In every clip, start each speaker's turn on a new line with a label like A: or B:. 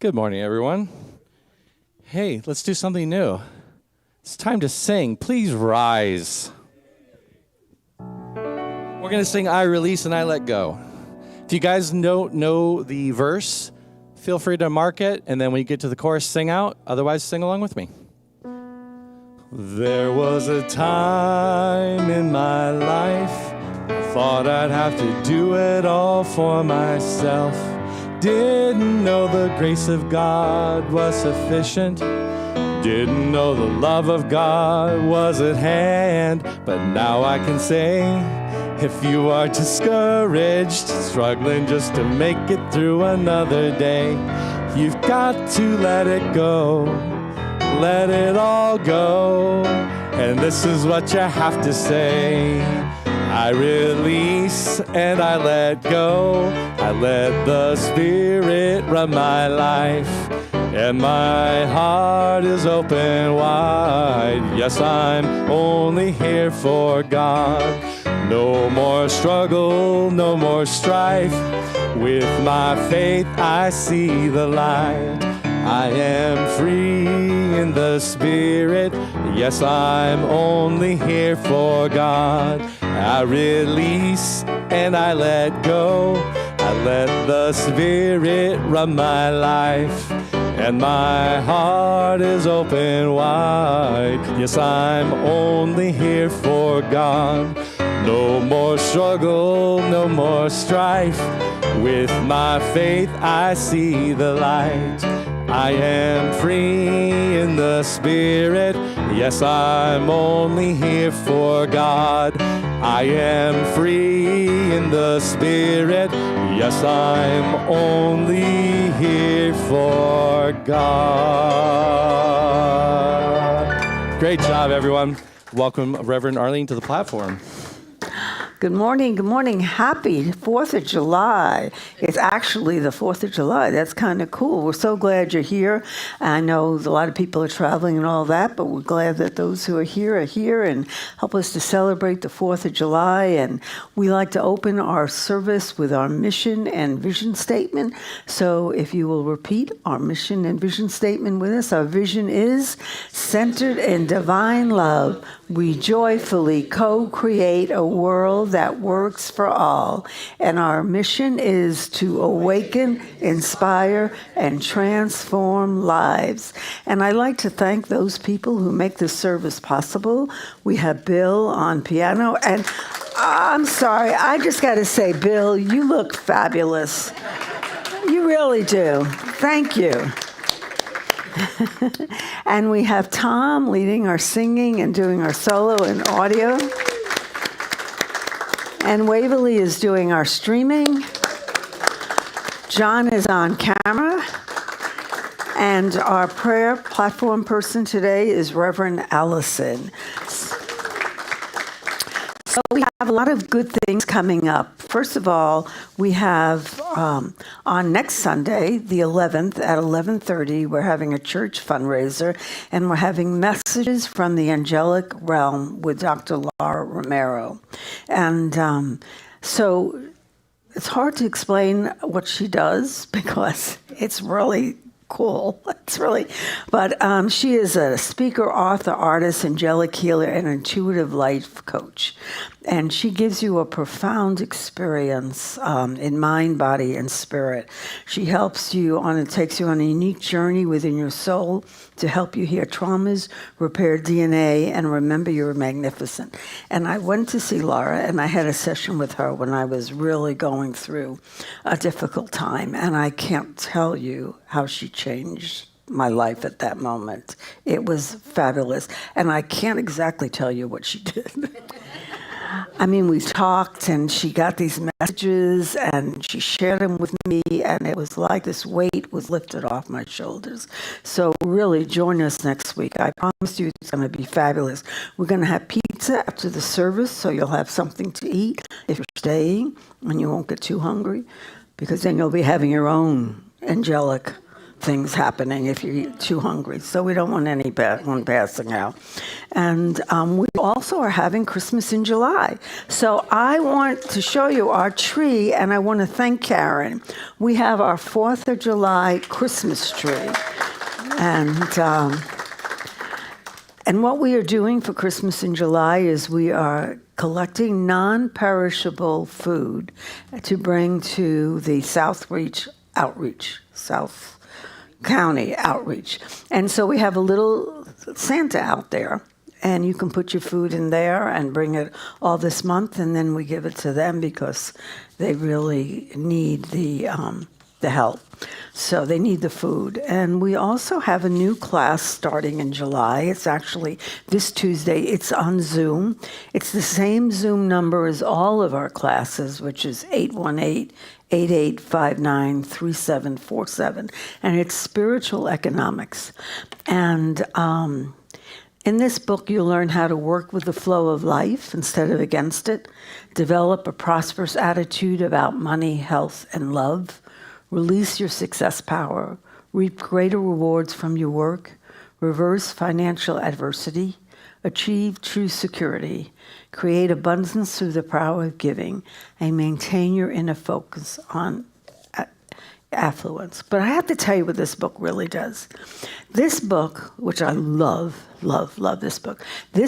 A: Good morning, everyone. Hey, let's do something new. It's time to sing. Please rise. We're going to sing I Release and I Let Go. If you guys know the verse, feel free to mark it, and then when you get to the chorus, sing out. Otherwise, sing along with me. There was a time in my life I thought I'd have to do it all for myself. Didn't know the grace of God was sufficient. Didn't know the love of God was at hand. But now I can say, if you are discouraged, struggling just to make it through another day, you've got to let it go. Let it all go. And this is what you have to say. I release and I let go. I let the Spirit run my life, and my heart is open wide. Yes, I'm only here for God. No more struggle, no more strife. With my faith I see the light. I am free in the Spirit. Yes, I'm only here for God. I release and I let go. I let the Spirit run my life. And my heart is open wide. Yes, I'm only here for God. No more struggle, no more strife. With my faith I see the light. I am free in the Spirit. Yes, I'm only here for God. I am free in the Spirit. Yes, I'm only here for God. Great job, everyone. Welcome, Reverend Arlene, to the platform.
B: Good morning. Good morning. Happy 4th of July. It's actually the 4th of July. That's kind of cool. We're so glad you're here. I know a lot of people are traveling and all that, but we're glad that those who are here and help us to celebrate the 4th of July. And we like to open our service with our mission and vision statement. So if you will repeat our mission and vision statement with us, our vision is centered in divine love. We joyfully co-create a world that works for all. And our mission is to awaken, inspire, and transform lives. And I'd like to thank those people who make this service possible. We have Bill on piano. And I'm sorry, I just got to say, Bill, you look fabulous. You really do. Thank you. And we have Tom leading our singing and doing our solo and audio. And Waverly is doing our streaming. John is on camera. And our prayer platform person today is Reverend Allison. So we have a lot of good things coming up. First of all, we have on next Sunday, the 11th at 11:30, we're having a church fundraiser, and we're having messages from the angelic realm with Dr. Laura Romero. And so it's hard to explain what she does because it's really cool. But she is a speaker, author, artist, angelic healer, and intuitive life coach. And she gives you a profound experience in mind, body, and spirit. She takes you on a unique journey within your soul to help you heal traumas, repair DNA, and remember you're magnificent. And I went to see Laura, and I had a session with her when I was really going through a difficult time. And I can't tell you how she changed my life at that moment. It was fabulous. And I can't exactly tell you what she did. I mean, we talked, and she got these messages, and she shared them with me, and it was like this weight was lifted off my shoulders. So really, join us next week. I promise you it's going to be fabulous. We're going to have pizza after the service, so you'll have something to eat if you're staying, and you won't get too hungry, because then you'll be having your own angelic things happening if you get too hungry. So we don't want anyone passing out. And we also are having Christmas in July. So I want to show you our tree, and I want to thank Karen. We have our 4th of July Christmas tree. And what we are doing for Christmas in July is we are collecting non-perishable food to bring to the South County outreach. And so we have a little Santa out there, and you can put your food in there and bring it all this month, and then we give it to them because they really need the help. So they need the food. And we also have a new class starting in July. It's actually this Tuesday. It's on Zoom. It's the same Zoom number as all of our classes, which is 818-8859-3747. And it's spiritual economics. And in this book, you'll learn how to work with the flow of life instead of against it, develop a prosperous attitude about money, health, and love, release your success power, reap greater rewards from your work, reverse financial adversity, achieve true security, create abundance through the power of giving, and maintain your inner focus on affluence. But I have to tell you what this book really does. This book, which I love, love, love this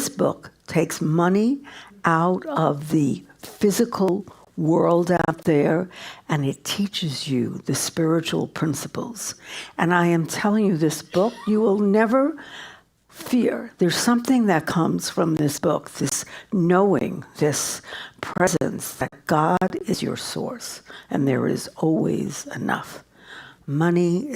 B: book takes money out of the physical world out there, and it teaches you the spiritual principles. And I am telling you, this book, you will never fear. There's something that comes from this book, this knowing, this presence that God is your source and there is always enough. Money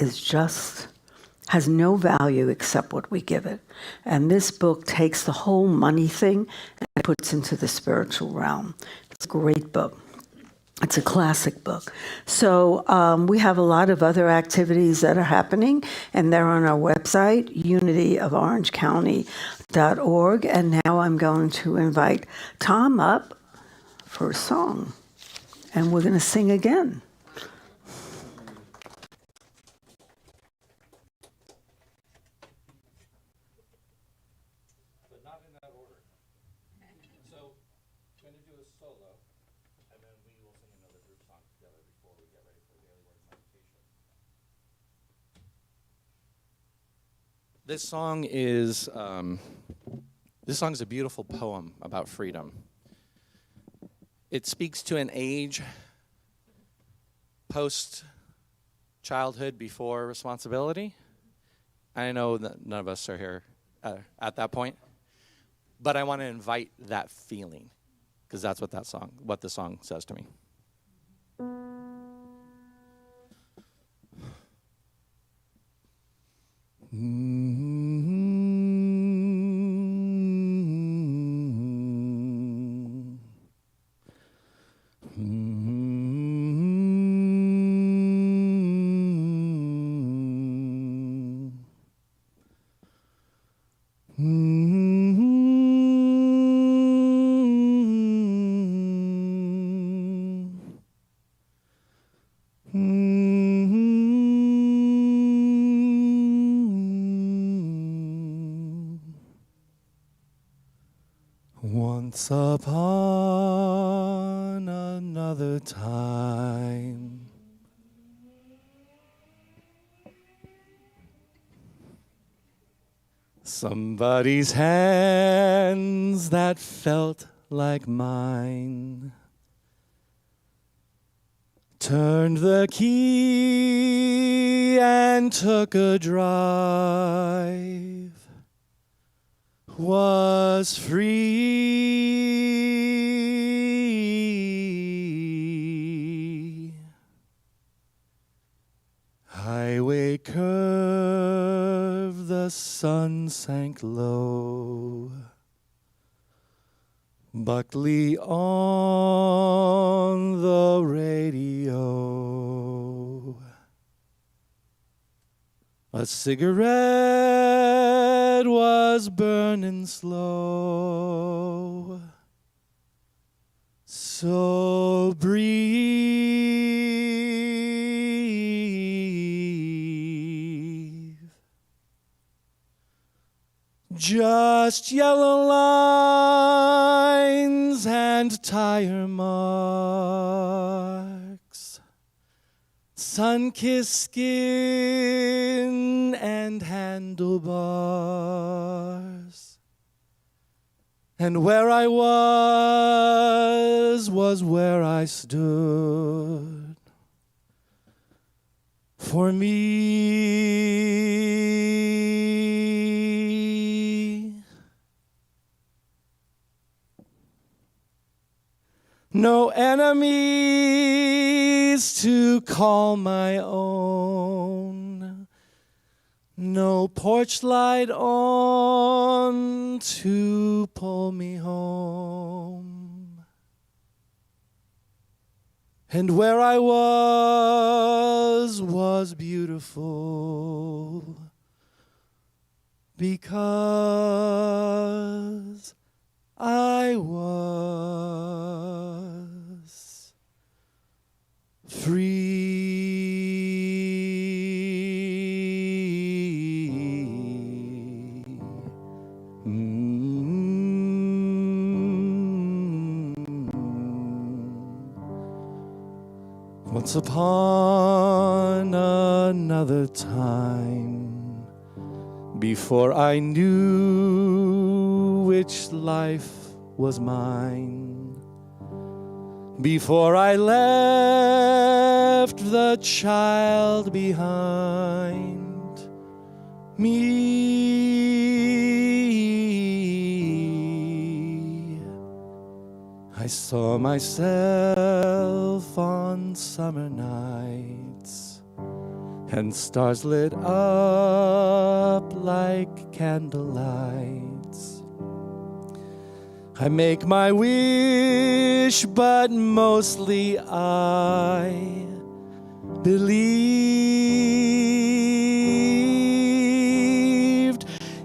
B: has no value except what we give it. And this book takes the whole money thing and puts into the spiritual realm. It's a great book. It's a classic book. So we have a lot of other activities that are happening, and they're on our website, unityoforangecounty.org. And now I'm going to invite Tom up for a song, and we're going to sing again.
A: But not in that order. So I'm going to do a solo, and then we will sing another group song together before we get ready for the daily word meditation. This song is a beautiful poem about freedom. It speaks to an age post childhood, before responsibility. I know that none of us are here at that point, but I want to invite that feeling, because that's what the song says to me. Once upon another time, somebody's hands that felt like mine turned the key and took a drive. Was free. Highway curve, the sun sank low. Buckley on the radio. A cigarette was burning slow. So breathe. Just yellow lines and tire marks, sun-kissed skin and handlebars. And where I was where I stood. For me, no enemies to call my own, no porch light on to pull me home. And where I was beautiful, because I was free. Once upon another time, before I knew which life was mine, before I left the child behind me, I saw myself on summer nights, and stars lit up like candlelights. I make my wish, but mostly I believed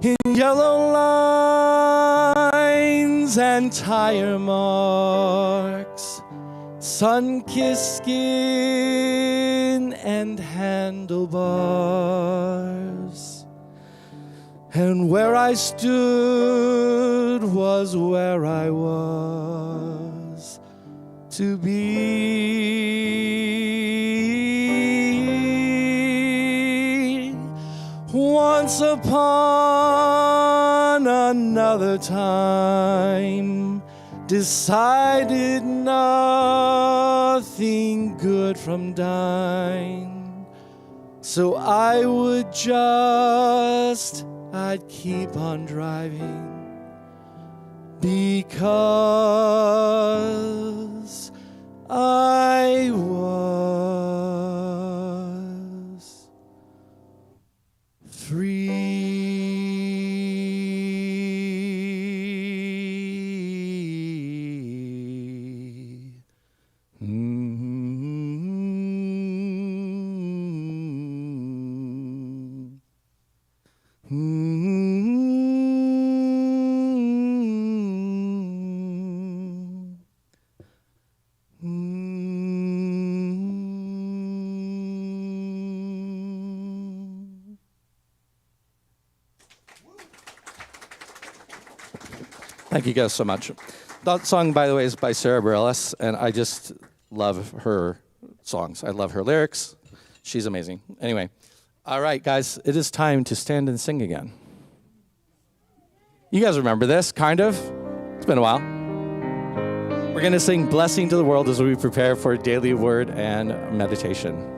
A: in yellow lines and tire marks, sun-kissed skin and handlebars. And where I stood was where I was to be. Once upon another time, decided nothing good from dying, so I'd keep on driving, because I was free. Thank you guys so much. That song, by the way, is by Sarah Bareilles, and I just love her songs. I love her lyrics. She's amazing. Anyway, all right, guys, it is time to stand and sing again. You guys remember this, kind of? It's been a while. We're going to sing Blessing to the World as we prepare for daily word and meditation.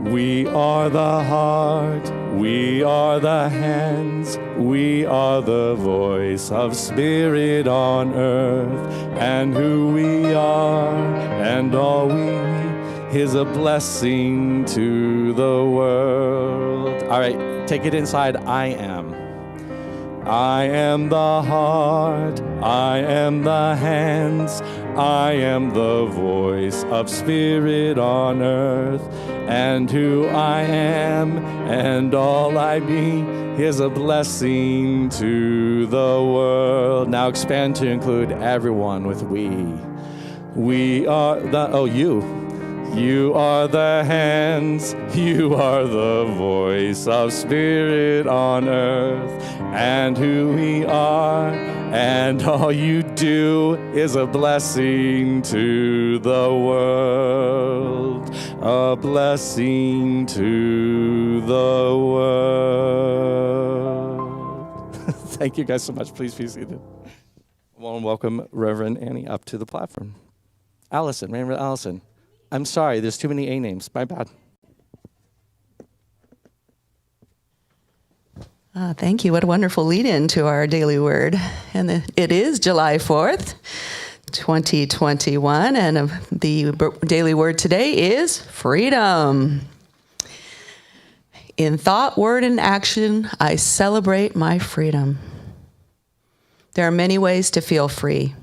A: We are the heart, we are the hands, we are the voice of Spirit on earth, and who we are and all we is a blessing to the world. All right, take it inside. I am. I am the heart, I am the hands, I am the voice of Spirit on earth, and who I am and all I be is a blessing to the world. Now expand to include everyone with we. We are the, you are the hands, you are the voice of Spirit on earth, and who we are, and all you do is a blessing to the world, a blessing to the world. Thank you guys so much. Please be seated. I want to welcome Reverend Annie up to the platform. Reverend Allison. I'm sorry, there's too many A names. My bad.
C: Thank you. What a wonderful lead-in to our daily word. And it is July 4th, 2021, and the daily word today is freedom. In thought, word, and action, I celebrate my freedom. There are many ways to feel free.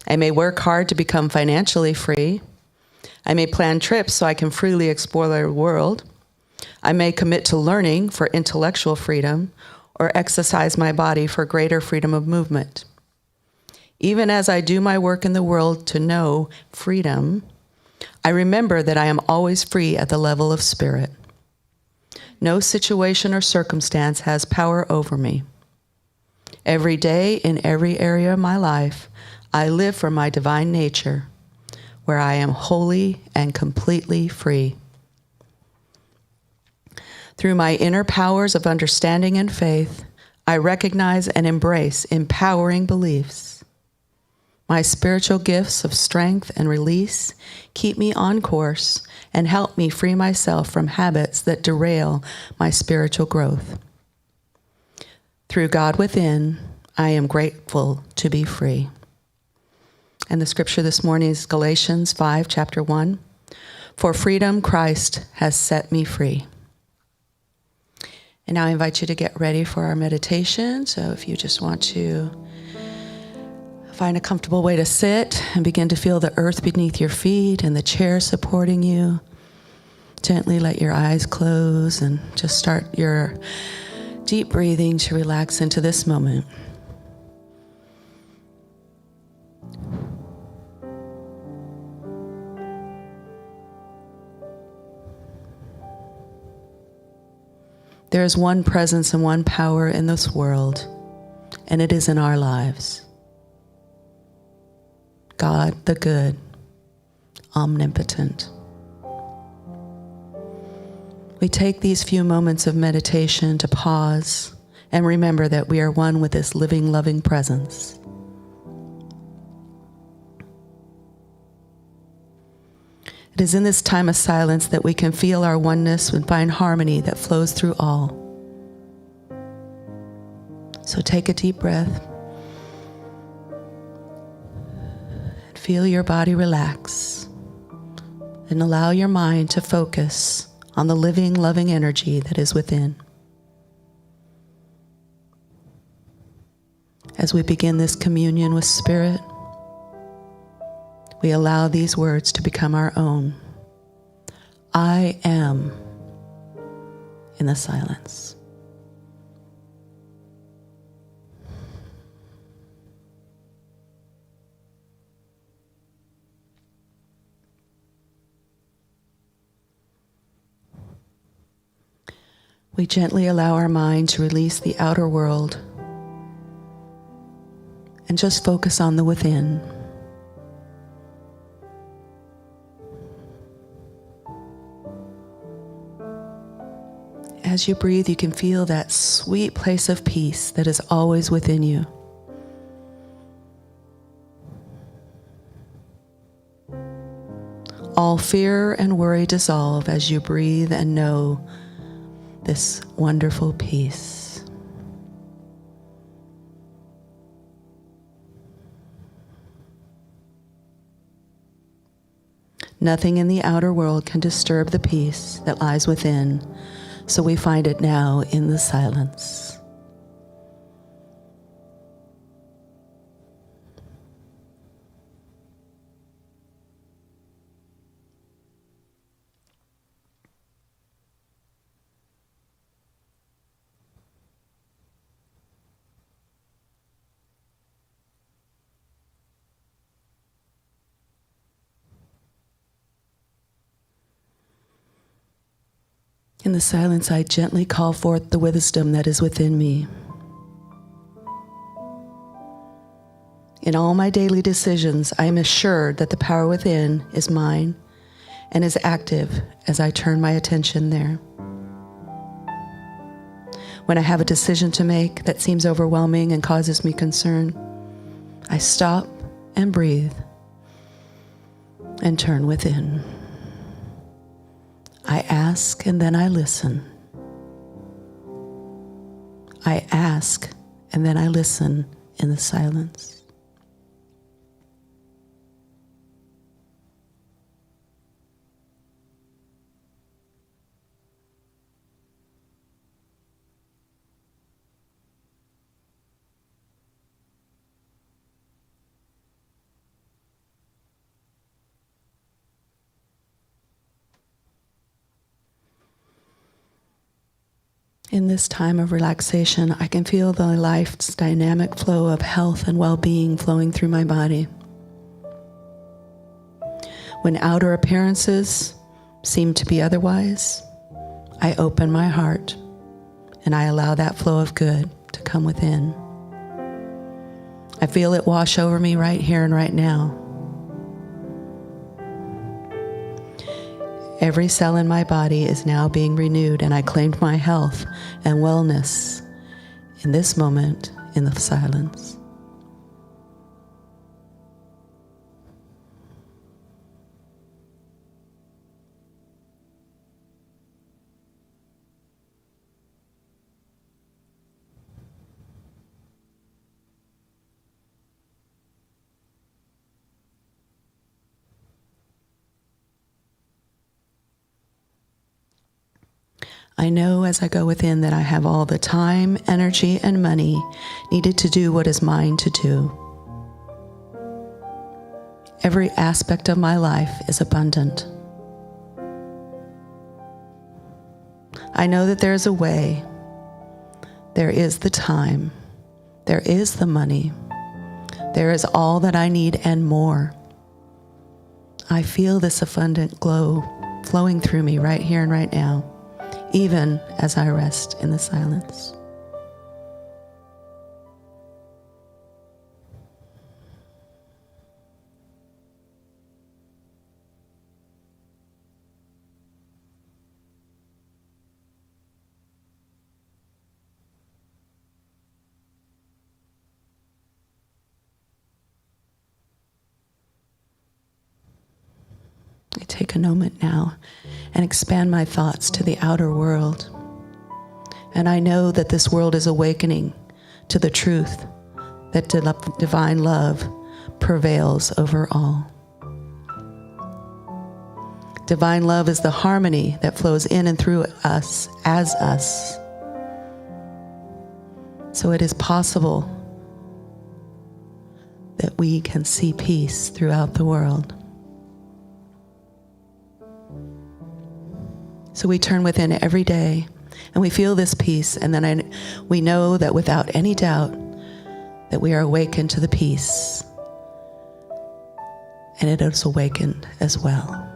C: I may work hard to become financially free. I may plan trips so I can freely explore the world. I may commit to learning for intellectual freedom or exercise my body for greater freedom of movement. Even as I do my work in the world to know freedom, I remember that I am always free at the level of spirit. No situation or circumstance has power over me. Every day in every area of my life, I live for my divine nature, where I am wholly and completely free. Through my inner powers of understanding and faith, I recognize and embrace empowering beliefs. My spiritual gifts of strength and release keep me on course and help me free myself from habits that derail my spiritual growth. Through God within, I am grateful to be free. And the scripture this morning is Galatians 5, chapter 1. For freedom, Christ has set me free. And now I invite you to get ready for our meditation. So if you just want to find a comfortable way to sit and begin to feel the earth beneath your feet and the chair supporting you, gently let your eyes close and just start your deep breathing to relax into this moment. There is one presence and one power in this world, and it is in our lives. God, the good, omnipotent. We take these few moments of meditation to pause and remember that we are one with this living, loving presence. It is in this time of silence that we can feel our oneness and find harmony that flows through all. So take a deep breath and feel your body relax and allow your mind to focus on the living, loving energy that is within. As we begin this communion with Spirit, we allow these words to become our own. I am in the silence. We gently allow our mind to release the outer world and just focus on the within. As you breathe, you can feel that sweet place of peace that is always within you. All fear and worry dissolve as you breathe and know this wonderful peace. Nothing in the outer world can disturb the peace that lies within. So we find it now in the silence. In the silence, I gently call forth the wisdom that is within me. In all my daily decisions, I am assured that the power within is mine and is active as I turn my attention there. When I have a decision to make that seems overwhelming and causes me concern, I stop and breathe and turn within. I ask and then I listen. I ask and then I listen in the silence. In this time of relaxation, I can feel the life's dynamic flow of health and well-being flowing through my body. When outer appearances seem to be otherwise, I open my heart and I allow that flow of good to come within. I feel it wash over me right here and right now. Every cell in my body is now being renewed, and I claimed my health and wellness in this moment in the silence. I know as I go within that I have all the time, energy, and money needed to do what is mine to do. Every aspect of my life is abundant. I know that there is a way. There is the time. There is the money. There is all that I need and more. I feel this abundant glow flowing through me right here and right now, even as I rest in the silence. I take a moment now and expand my thoughts to the outer world. And I know that this world is awakening to the truth that divine love prevails over all. Divine love is the harmony that flows in and through us as us. So it is possible that we can see peace throughout the world. So we turn within every day and we feel this peace, and then we know that without any doubt that we are awakened to the peace, and it is awakened as well.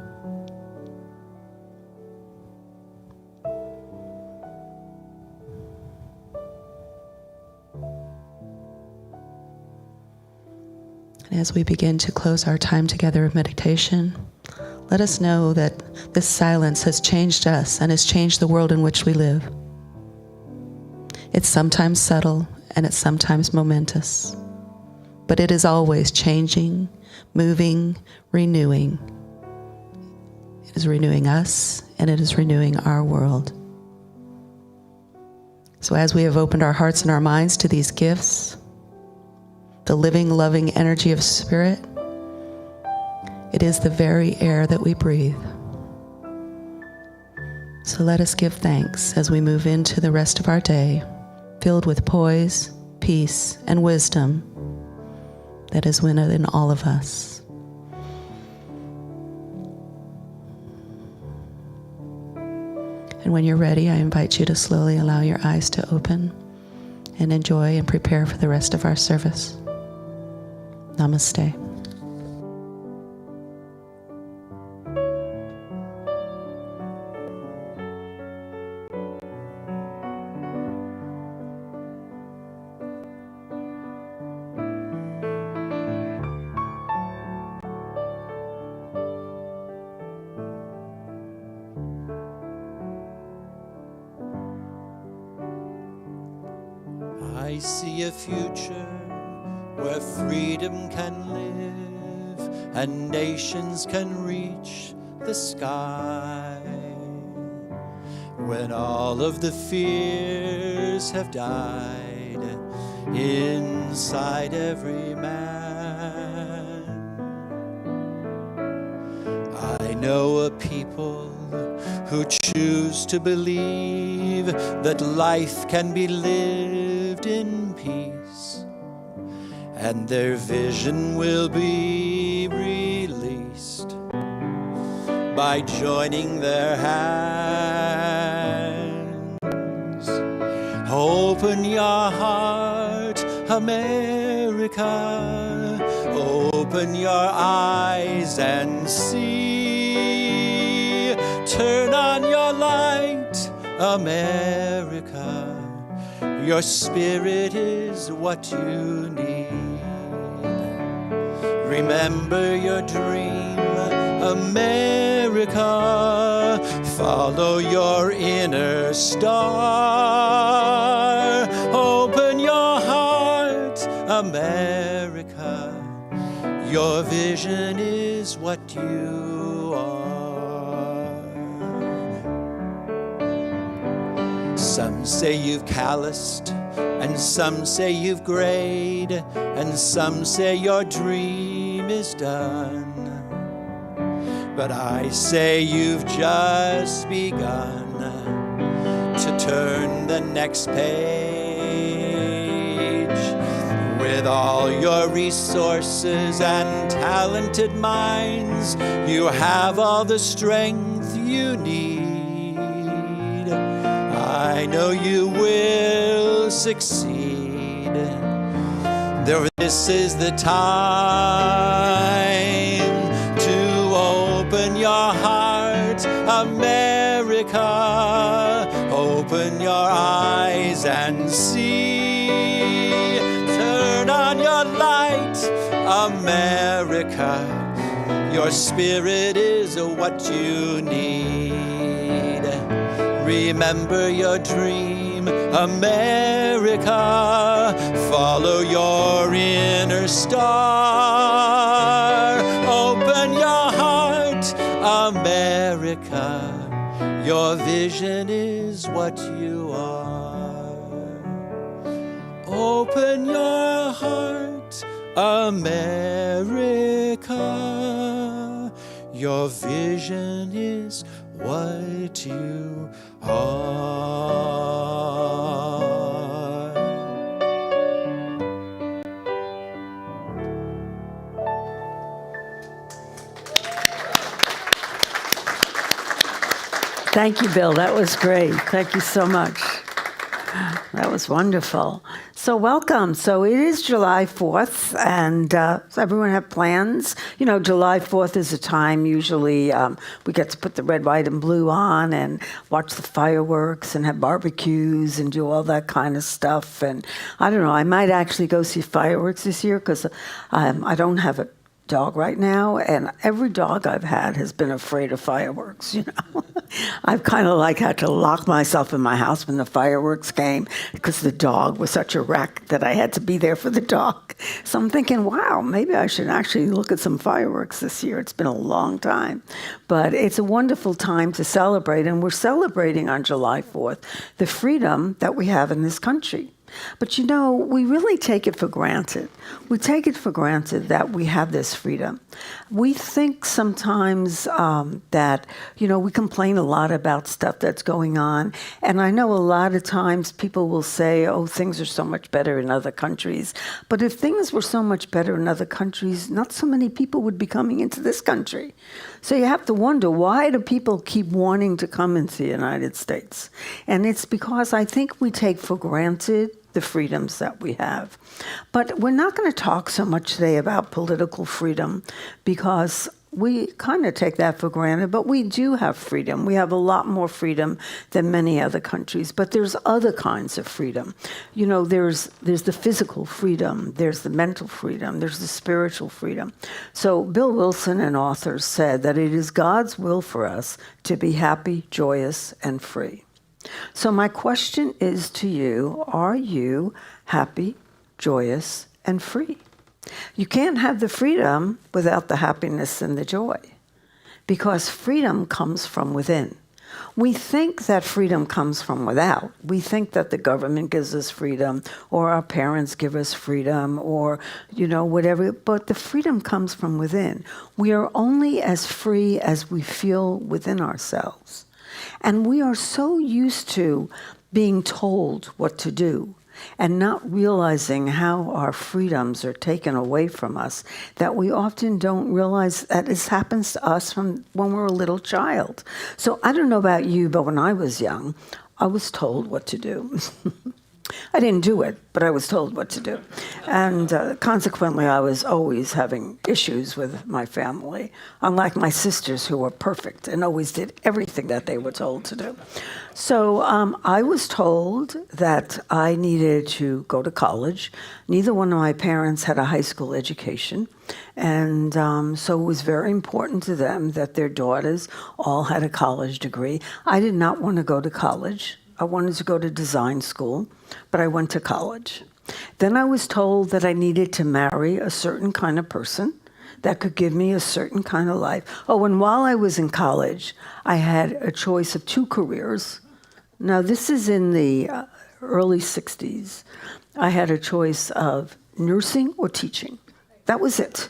C: And as we begin to close our time together of meditation, let us know that this silence has changed us and has changed the world in which we live. It's sometimes subtle and it's sometimes momentous, but it is always changing, moving, renewing. It is renewing us and it is renewing our world. So as we have opened our hearts and our minds to these gifts, the living, loving energy of Spirit, it is the very air that we breathe. So let us give thanks as we move into the rest of our day, filled with poise, peace, and wisdom that is within all of us. And when you're ready, I invite you to slowly allow your eyes to open and enjoy and prepare for the rest of our service. Namaste.
D: I see a future where freedom can live and nations can reach the sky. When all of the fears have died inside every man, I know a people who choose to believe that life can be lived in peace, and their vision will be released by joining their hands. Open your heart, America. Open your eyes and see. Turn on your light, America. Your spirit is what you need. Remember your dream, America, follow your inner star. Open your heart, America, your vision is what you are. Some say you've calloused, and some say you've grayed, and some say your dream is done. But I say you've just begun to turn the next page. With all your resources and talented minds, you have all the strength you need. I know you will succeed. This is the time to open your heart, America. Open your eyes and see. Turn on your light, America. Your spirit is what you need. Remember your dream, America. Follow your inner star. Open your heart, America. Your vision is what you are. Open your heart, America. Your vision is what you are.
B: Thank you, Bill. That was great. Thank you so much. That was wonderful. So welcome. So it is July 4th, and does everyone have plans? You know, July 4th is a time usually we get to put the red, white, and blue on and watch the fireworks and have barbecues and do all that kind of stuff. And I don't know, I might actually go see fireworks this year because I don't have a dog right now, and every dog I've had has been afraid of fireworks, you know. I've kind of like had to lock myself in my house when the fireworks came because the dog was such a wreck that I had to be there for the dog. So I'm thinking, wow, maybe I should actually look at some fireworks this year. It's been a long time. But it's a wonderful time to celebrate, and we're celebrating on July 4th the freedom that we have in this country. But you know, we really take it for granted. We take it for granted that we have this freedom. We think sometimes that, you know, we complain a lot about stuff that's going on. And I know a lot of times people will say, oh, things are so much better in other countries. But if things were so much better in other countries, not so many people would be coming into this country. So you have to wonder, why do people keep wanting to come into the United States? And it's because I think we take for granted the freedoms that we have. But we're not going to talk so much today about political freedom because we kind of take that for granted, but we do have freedom. We have a lot more freedom than many other countries, but there's other kinds of freedom. You know, there's the physical freedom, there's the mental freedom, there's the spiritual freedom. So Bill Wilson, an author, said that it is God's will for us to be happy, joyous, and free. So my question is to you, are you happy, joyous, and free? You can't have the freedom without the happiness and the joy, because freedom comes from within. We think that freedom comes from without. We think that the government gives us freedom, or our parents give us freedom, or, you know, whatever, but the freedom comes from within. We are only as free as we feel within ourselves. And we are so used to being told what to do and not realizing how our freedoms are taken away from us that we often don't realize that this happens to us from when we're a little child. So I don't know about you, but when I was young, I was told what to do. I didn't do it, but I was told what to do. And consequently, I was always having issues with my family, unlike my sisters who were perfect and always did everything that they were told to do. So I was told that I needed to go to college. Neither one of my parents had a high school education. And so it was very important to them that their daughters all had a college degree. I did not want to go to college. I wanted to go to design school, but I went to college. Then I was told that I needed to marry a certain kind of person that could give me a certain kind of life. Oh, and while I was in college, I had a choice of 2 careers. Now, this is in the early 60s. I had a choice of nursing or teaching. That was it.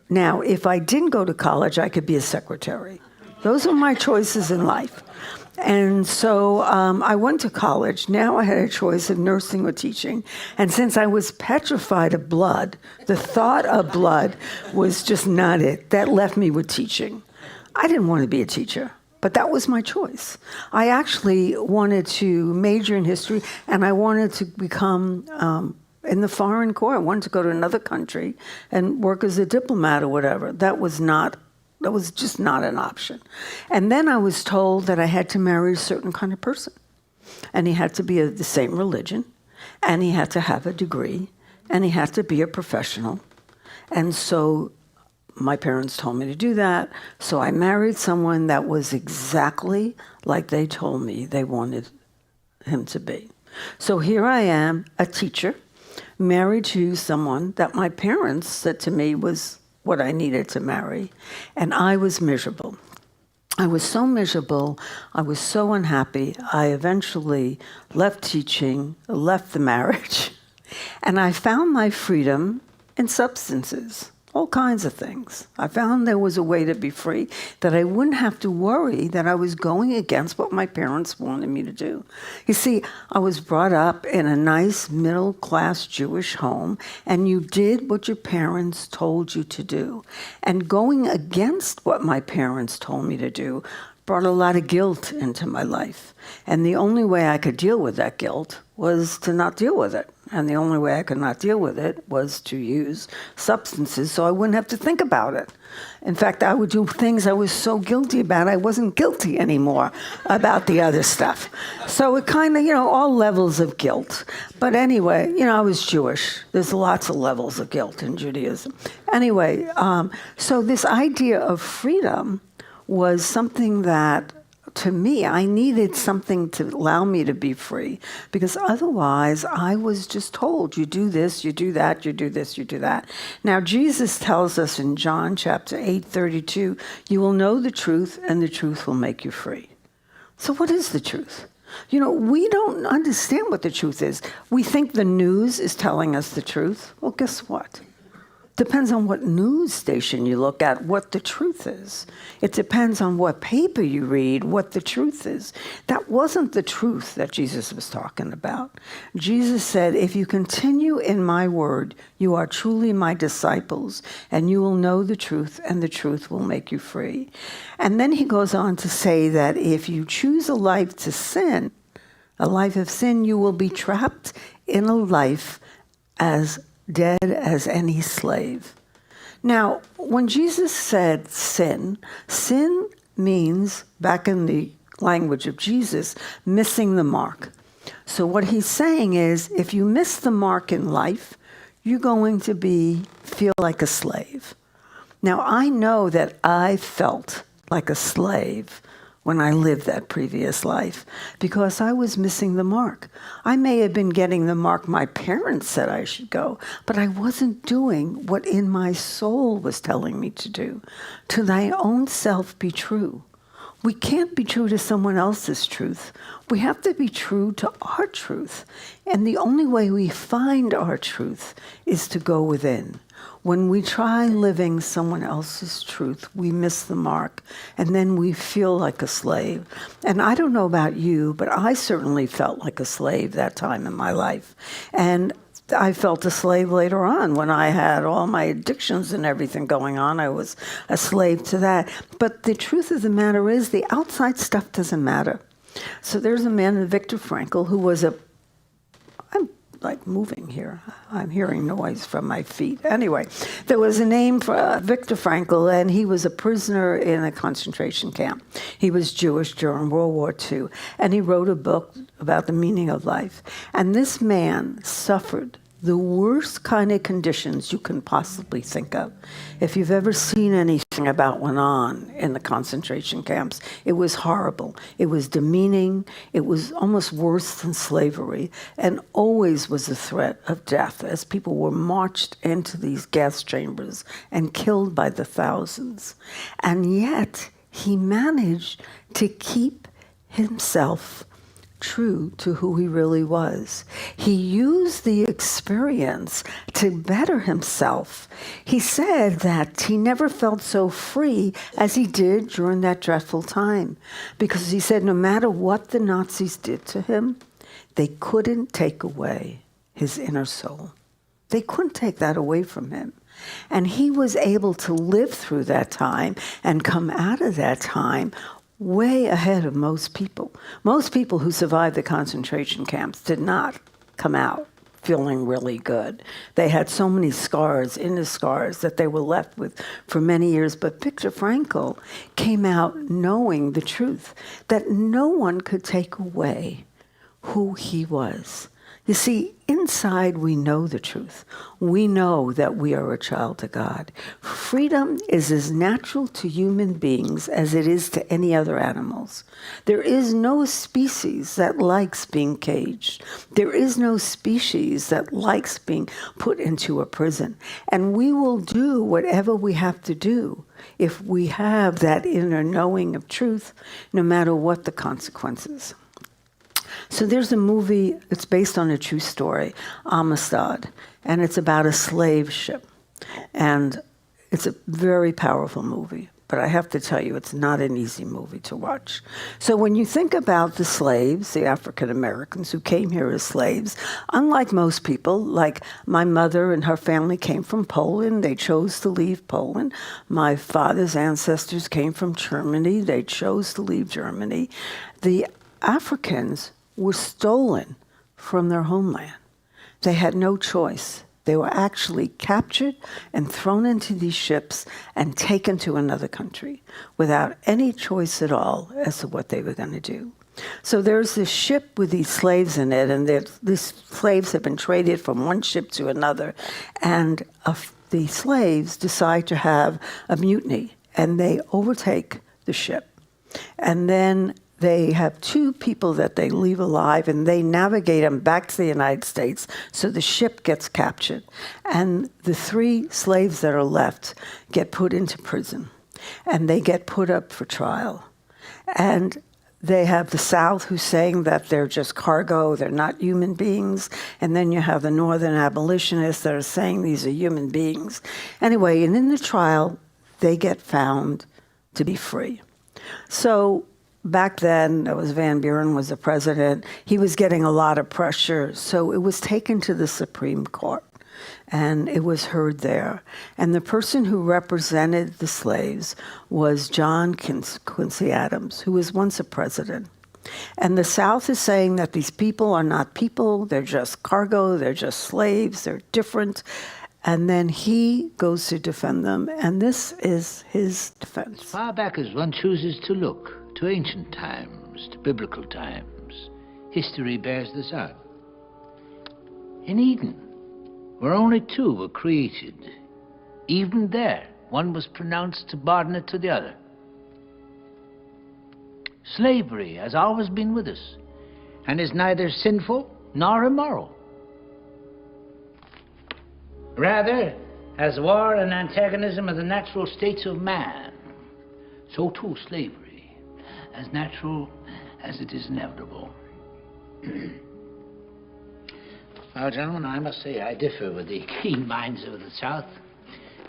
B: Now, if I didn't go to college, I could be a secretary. Those were my choices in life. And so I went to college. Now I had a choice of nursing or teaching. And since I was petrified of blood, the thought of blood was just not it. That left me with teaching. I didn't want to be a teacher, but that was my choice. I actually wanted to major in history, and I wanted to become in the foreign corps. I wanted to go to another country and work as a diplomat or whatever. That was just not an option. And then I was told that I had to marry a certain kind of person. And he had to be of the same religion, and he had to have a degree, and he had to be a professional. And so my parents told me to do that. So I married someone that was exactly like they told me they wanted him to be. So here I am, a teacher, married to someone that my parents said to me was what I needed to marry, and I was miserable. I was so miserable, I was so unhappy, I eventually left teaching, left the marriage, and I found my freedom in substances, all kinds of things. I found there was a way to be free, that I wouldn't have to worry that I was going against what my parents wanted me to do. You see, I was brought up in a nice middle-class Jewish home, and you did what your parents told you to do. And going against what my parents told me to do brought a lot of guilt into my life. And the only way I could deal with that guilt was to not deal with it. And the only way I could not deal with it was to use substances so I wouldn't have to think about it. In fact, I would do things I was so guilty about, I wasn't guilty anymore about the other stuff. So it kind of, all levels of guilt. But anyway, I was Jewish. There's lots of levels of guilt in Judaism. Anyway, so this idea of freedom was something that, to me, I needed something to allow me to be free, because otherwise I was just told, you do this, you do that, you do this, you do that. Now, Jesus tells us in John chapter 8:32, you will know the truth, and the truth will make you free. So what is the truth? We don't understand what the truth is. We think the news is telling us the truth. Well, guess what? Depends on what news station you look at, what the truth is. It depends on what paper you read, what the truth is. That wasn't the truth that Jesus was talking about. Jesus said, if you continue in my word, you are truly my disciples, and you will know the truth, and the truth will make you free. And then he goes on to say that if you choose a life to sin, a life of sin, you will be trapped in a life as dead as any slave. Now, when Jesus said sin means, back in the language of Jesus, missing the mark. So what he's saying is, if you miss the mark in life, you're going to feel like a slave. Now, I know that I felt like a slave when I lived that previous life, because I was missing the mark. I may have been getting the mark my parents said I should go, but I wasn't doing what in my soul was telling me to do. To thy own self be true. We can't be true to someone else's truth. We have to be true to our truth. And the only way we find our truth is to go within. When we try living someone else's truth, we miss the mark, and then we feel like a slave. And I don't know about you, but I certainly felt like a slave that time in my life. And I felt a slave later on when I had all my addictions and everything going on. I was a slave to that. But the truth of the matter is, the outside stuff doesn't matter. So there's a man, Viktor Frankl, who was a like moving here. I'm hearing noise from my feet. Anyway, there was a name for Viktor Frankl, and he was a prisoner in a concentration camp. He was Jewish during World War II, and he wrote a book about the meaning of life. And this man suffered the worst kind of conditions you can possibly think of. If you've ever seen anything about what went on in the concentration camps, it was horrible. It was demeaning. It was almost worse than slavery, and always was a threat of death as people were marched into these gas chambers and killed by the thousands. And yet, he managed to keep himself true to who he really was. He used the experience to better himself. He said that he never felt so free as he did during that dreadful time, because he said no matter what the Nazis did to him, they couldn't take away his inner soul. They couldn't take that away from him. And he was able to live through that time and come out of that time way ahead of most people. Most people who survived the concentration camps did not come out feeling really good. They had so many scars, inner scars, that they were left with for many years. But Viktor Frankl came out knowing the truth, that no one could take away who he was. You see, inside we know the truth. We know that we are a child of God. Freedom is as natural to human beings as it is to any other animals. There is no species that likes being caged. There is no species that likes being put into a prison. And we will do whatever we have to do if we have that inner knowing of truth, no matter what the consequences. So there's a movie, it's based on a true story, Amistad, and it's about a slave ship. And it's a very powerful movie, but I have to tell you, it's not an easy movie to watch. So when you think about the slaves, the African Americans who came here as slaves, unlike most people, like my mother and her family came from Poland, they chose to leave Poland. My father's ancestors came from Germany, they chose to leave Germany. The Africans were stolen from their homeland. They had no choice. They were actually captured and thrown into these ships and taken to another country without any choice at all as to what they were going to do. So there's this ship with these slaves in it, and these slaves have been traded from one ship to another, and the slaves decide to have a mutiny, and they overtake the ship. And then they have two people that they leave alive, and they navigate them back to the United States, so the ship gets captured. And the three slaves that are left get put into prison, and they get put up for trial. And they have the South who's saying that they're just cargo, they're not human beings. And then you have the Northern abolitionists that are saying these are human beings. Anyway, and in the trial, they get found to be free. So back then, it was Van Buren was the president. He was getting a lot of pressure, so it was taken to the Supreme Court, and it was heard there. And the person who represented the slaves was John Quincy Adams, who was once a president. And the South is saying that these people are not people, they're just cargo, they're just slaves, they're different. And then he goes to defend them, and this is his defense.
E: As far back as one chooses to look, to ancient times, to biblical times, history bears this out. In Eden, where only two were created, even there, one was pronounced subordinate to the other. Slavery has always been with us, and is neither sinful nor immoral. Rather, as war and antagonism are the natural states of man, so too slavery, as natural as it is inevitable. Well, gentlemen, I must say I differ with the keen minds of the South,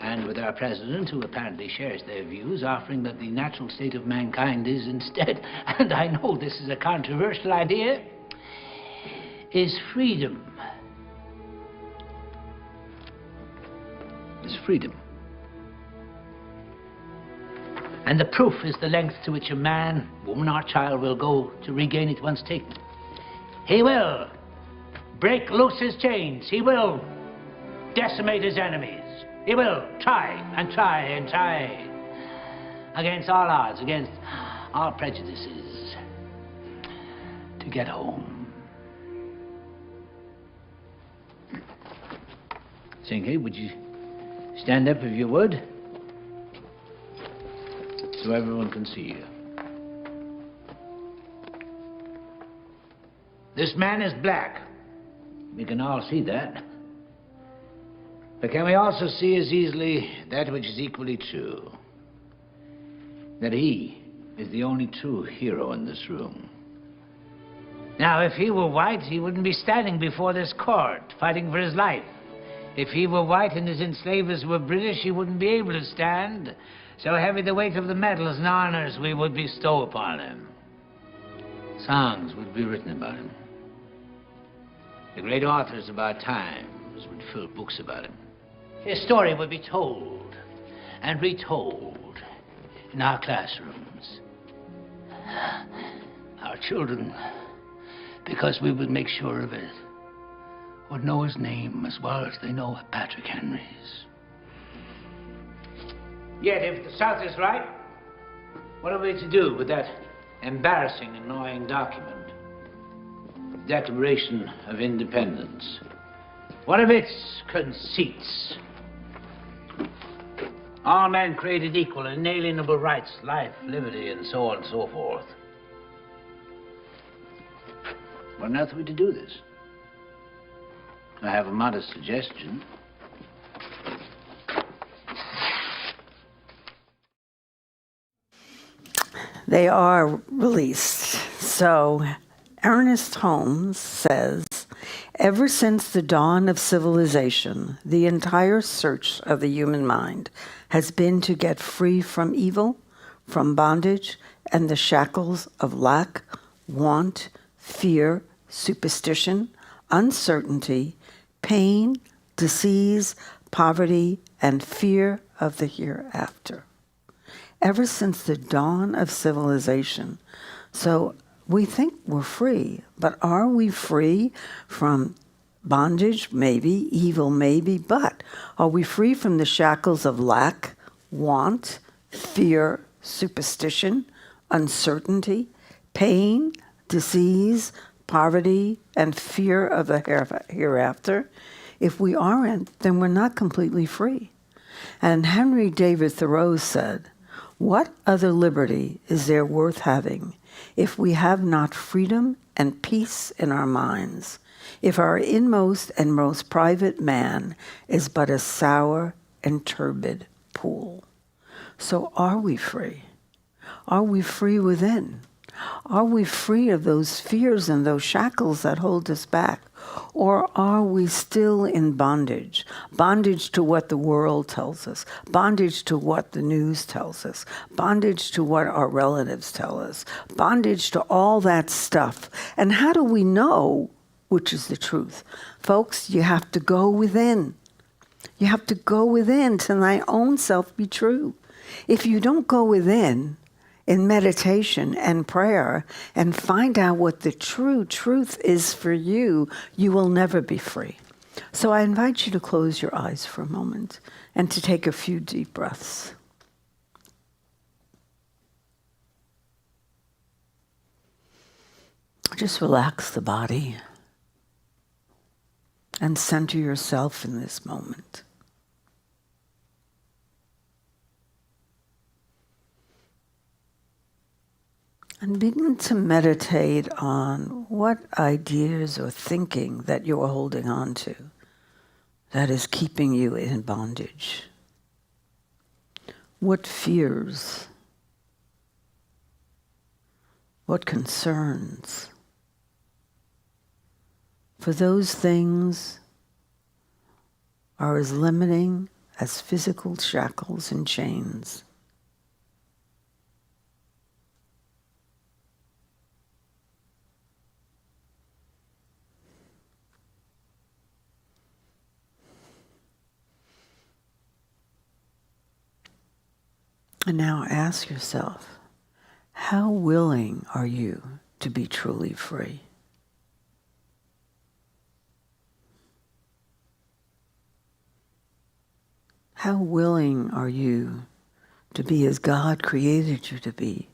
E: and with our president, who apparently shares their views, offering that the natural state of mankind is instead, and I know this is a controversial idea, is freedom. Is freedom. And the proof is the length to which a man, woman, or child will go to regain it once taken. He will break loose his chains. He will decimate his enemies. He will try and try and try against all odds, against all prejudices, to get home. Sinky, would you stand up if you would? So everyone can see you. This man is black. We can all see that. But can we also see as easily that which is equally true? That he is the only true hero in this room. Now, if he were white, he wouldn't be standing before this court, fighting for his life. If he were white and his enslavers were British, he wouldn't be able to stand. So heavy the weight of the medals and honors we would bestow upon him. Songs would be written about him. The great authors of our times would fill books about him. His story would be told and retold in our classrooms. Our children, because we would make sure of it, would know his name as well as they know Patrick Henry's. Yet, if the South is right, what are we to do with that embarrassing, annoying document? The Declaration of Independence. What of its conceits? All men created equal, inalienable rights, life, liberty, and so on and so forth. What on earth are we to do this? I have a modest suggestion.
B: They are released. So Ernest Holmes says, ever since the dawn of civilization, the entire search of the human mind has been to get free from evil, from bondage, and the shackles of lack, want, fear, superstition, uncertainty, pain, disease, poverty, and fear of the hereafter. Ever since the dawn of civilization. So we think we're free, but are we free from bondage? Maybe. Evil? Maybe. But are we free from the shackles of lack, want, fear, superstition, uncertainty, pain, disease, poverty, and fear of the hereafter? If we aren't, then we're not completely free. And Henry David Thoreau said, "What other liberty is there worth having if we have not freedom and peace in our minds, if our inmost and most private man is but a sour and turbid pool?" So are we free? Are we free within? Are we free of those fears and those shackles that hold us back? Or are we still in bondage? Bondage to what the world tells us, bondage to what the news tells us, bondage to what our relatives tell us, bondage to all that stuff. And how do we know which is the truth? Folks, you have to go within. You have to go within to thy own self be true. If you don't go within, in meditation and prayer and find out what the true truth is for you, you will never be free. So I invite you to close your eyes for a moment and to take a few deep breaths. Just relax the body and center yourself in this moment. And begin to meditate on what ideas or thinking that you are holding on to that is keeping you in bondage. What fears, what concerns. For those things are as limiting as physical shackles and chains. And now ask yourself, how willing are you to be truly free? How willing are you to be as God created you to be,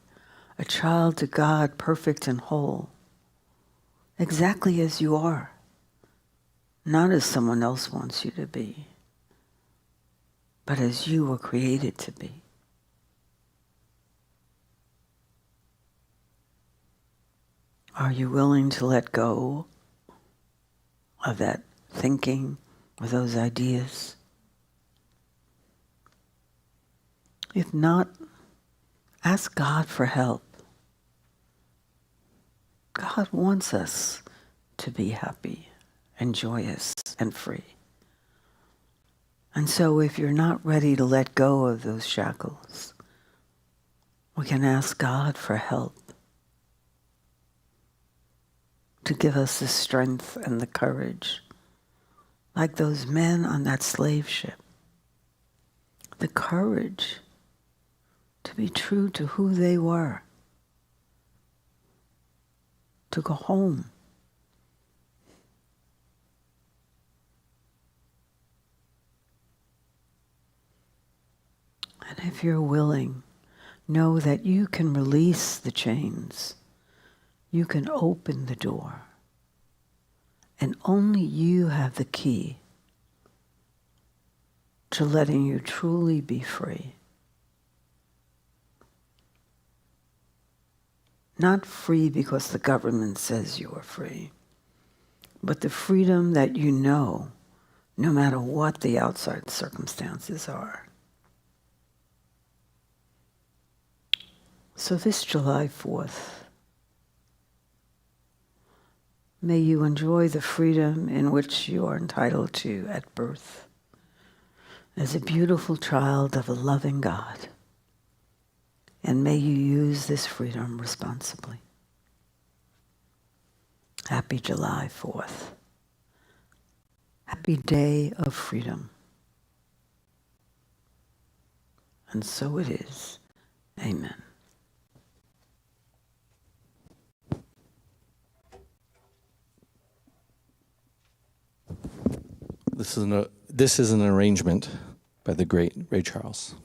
B: a child to God, perfect and whole, exactly as you are, not as someone else wants you to be, but as you were created to be? Are you willing to let go of that thinking or those ideas? If not, ask God for help. God wants us to be happy and joyous and free. And so if you're not ready to let go of those shackles, we can ask God for help to give us the strength and the courage, like those men on that slave ship, the courage to be true to who they were, to go home. And if you're willing, know that you can release the chains. You can open the door. And only you have the key to letting you truly be free. Not free because the government says you are free, but the freedom that you know, no matter what the outside circumstances are. So this July 4th, may you enjoy the freedom in which you are entitled to at birth as a beautiful child of a loving God. And may you use this freedom responsibly. Happy July 4th. Happy Day of Freedom. And so it is. Amen.
A: This is an arrangement by the great Ray Charles.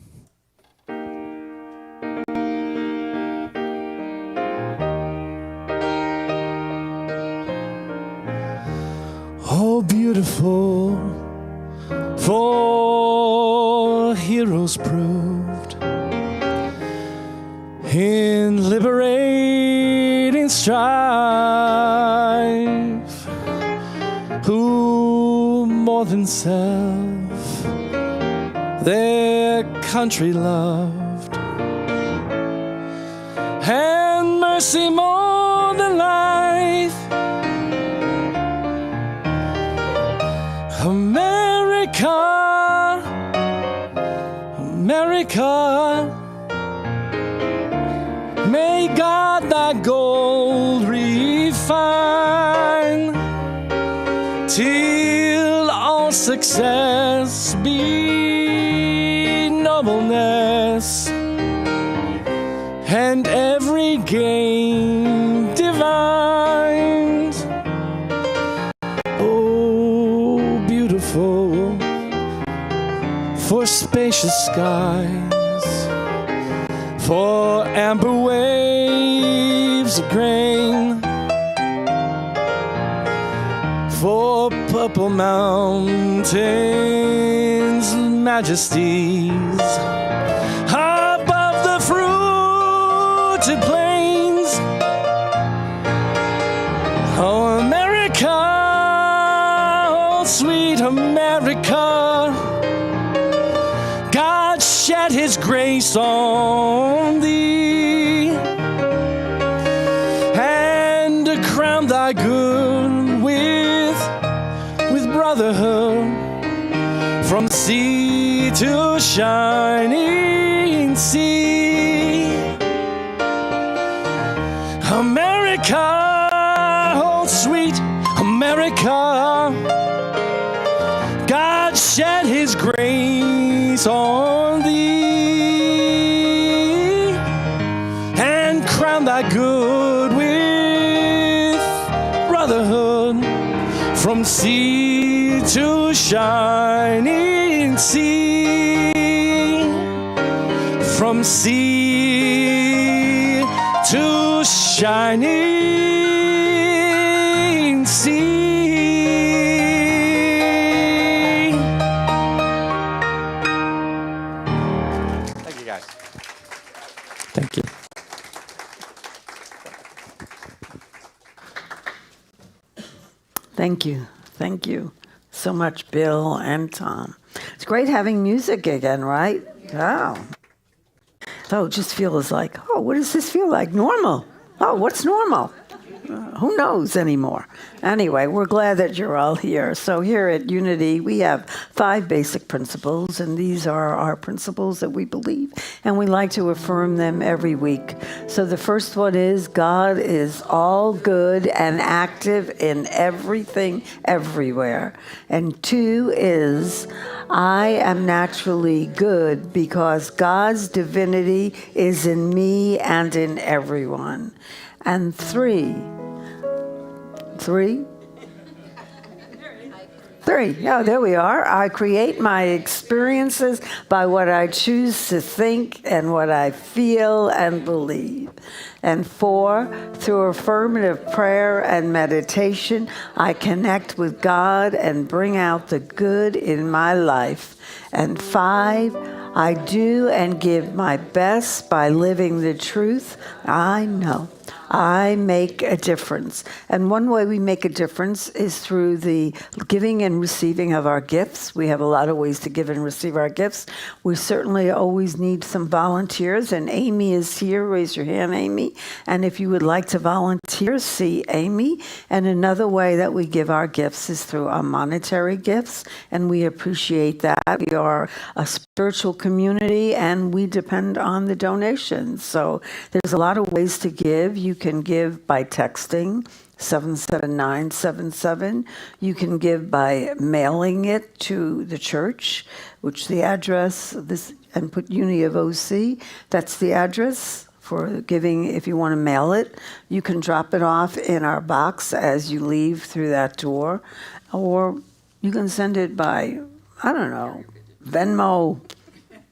A: Oh, beautiful, for heroes proved in liberating strife, who more than self their country loved, and mercy more than life. America, America, may God thy gold refine, till all success be nobleness, and every gain divine. Oh, beautiful, for spacious skies, for amber waves of grain, for purple mountains, majesties, above the fruited plains. Oh, America, oh, sweet America, God shed his grace on thee, and crowned thy good with brotherhood, from sea to shining sea. America, oh sweet America, God shed his grace on thee, and crowned thy good with brotherhood, from sea to shining sea. from sea to shining sea. Thank you, guys. Thank you.
B: Thank you. Thank you so much, Bill and Tom. It's great having music again, right? Wow. So it just feels like, oh, what does this feel like? Normal. Oh, what's normal? Who knows anymore? Anyway, we're glad that you're all here. So here at Unity, we have 5 basic principles, and these are our principles that we believe, and we like to affirm them every week. So the first one is God is all good and active in everything, everywhere. And 2 is I am naturally good because God's divinity is in me and in everyone. And 3. Oh, there we are. I create my experiences by what I choose to think and what I feel and believe. And 4, through affirmative prayer and meditation, I connect with God and bring out the good in my life. And 5, I do and give my best by living the truth I know. I make a difference. And one way we make a difference is through the giving and receiving of our gifts. We have a lot of ways to give and receive our gifts. We certainly always need some volunteers, and Amy is here. Raise your hand, Amy. And if you would like to volunteer, see Amy. And another way that we give our gifts is through our monetary gifts, and we appreciate that. We are a spiritual community, and we depend on the donations. So there's a lot of ways to give. You can give by texting 77977. You can give by mailing it to the church, which the address, and put Uni of OC. That's the address for giving if you want to mail it. You can drop it off in our box as you leave through that door, or you can send it by, I don't know, Venmo,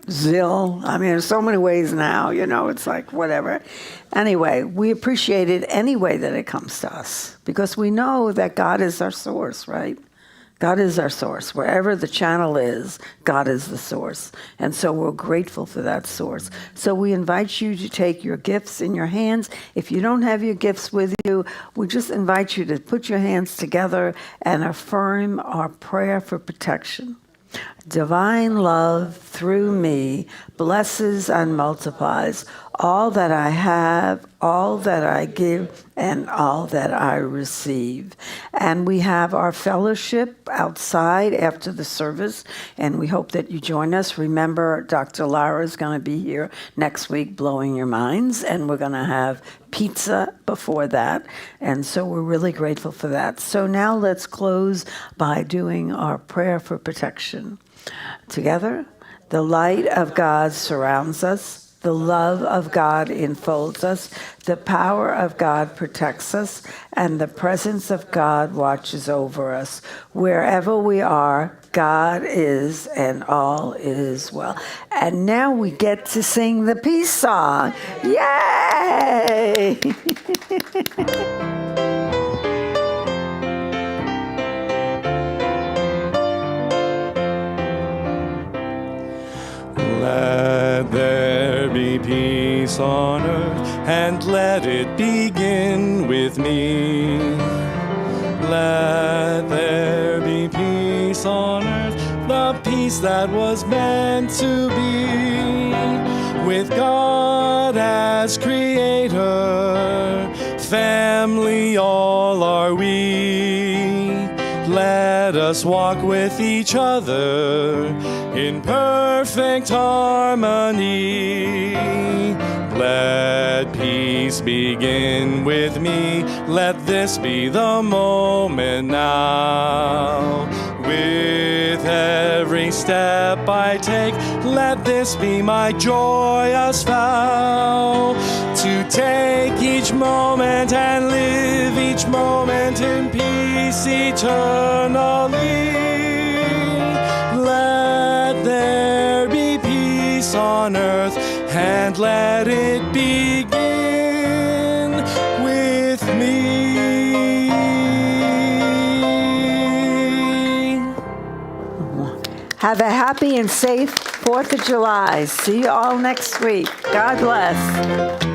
B: Zelle. I mean, there's so many ways now, it's like whatever. Anyway, we appreciate it any way that it comes to us because we know that God is our source, right? God is our source. Wherever the channel is, God is the source. And so we're grateful for that source. So we invite you to take your gifts in your hands. If you don't have your gifts with you, we just invite you to put your hands together and affirm our prayer for protection. Divine love through me blesses and multiplies all that I have, all that I give, and all that I receive. And we have our fellowship outside after the service, and we hope that you join us. Remember, Dr. Lara is going to be here next week blowing your minds, and we're going to have pizza before that. And so we're really grateful for that. So now let's close by doing our prayer for protection. Together, the light of God surrounds us. The love of God enfolds us. The power of God protects us. And the presence of God watches over us. Wherever we are, God is, and all is well. And now we get to sing the peace song. Yay!
A: Let there be peace on earth, and let it begin with me. Let there be peace on earth, the peace that was meant to be. With God as creator, family all are we. Let us walk with each other in perfect harmony. Let peace begin with me. Let this be the moment now. With every step I take, let this be my joyous vow. To take each moment and live each moment in peace eternally. Let there be peace peace on earth, and let it begin with me.
B: Have a happy and safe 4th of July. See you all next week. God bless.